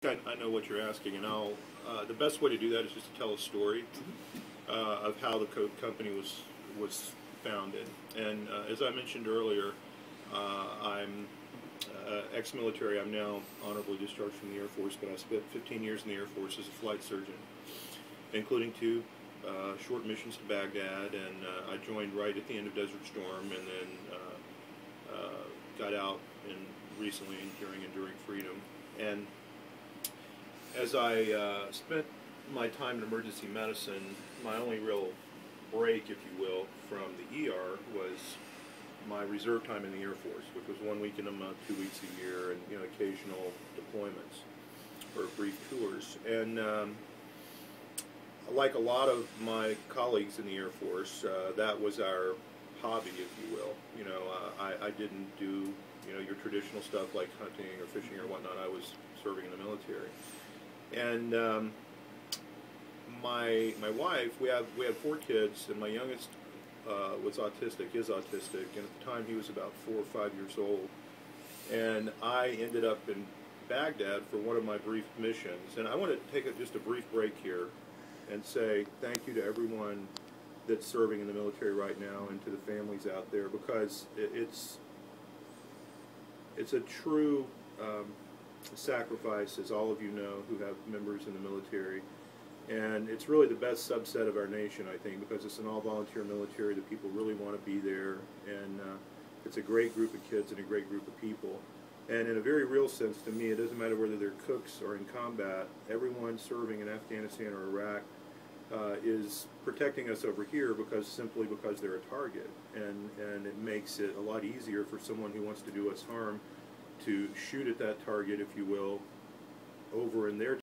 I know what you're asking, and the best way to do that is just to tell a story of how the company was founded. And as I mentioned earlier, I'm ex-military. I'm now honorably discharged from the Air Force, but I spent 15 years in the Air Force as a flight surgeon, including two short missions to Baghdad, and I joined right at the end of Desert Storm, and then got out and recently during Enduring Freedom. And as I spent my time in emergency medicine, my only real break, if you will, from the ER was my reserve time in the Air Force, which was 1 week in a month, 2 weeks a year, and occasional deployments or brief tours. And like a lot of my colleagues in the Air Force, that was our hobby, if you will. I didn't do your traditional stuff like hunting or fishing or whatnot. I was serving in the military. And my wife, we had 4 kids, and my youngest was autistic, is autistic, and at the time he was about 4 or 5 years old. And I ended up in Baghdad for one of my brief missions. And I want to take just a brief break here and say thank you to everyone that's serving in the military right now and to the families out there, because it's a true sacrifice, as all of you know who have members in the military. And it's really the best subset of our nation, I think, because it's an all-volunteer military. The people really want to be there, and it's a great group of kids and a great group of people. And in a very real sense, to me, it doesn't matter whether they're cooks or in combat. Everyone serving in Afghanistan or Iraq is protecting us over here simply because they're a target. And it makes it a lot easier for someone who wants to do us harm to shoot at that target, if you will, over in their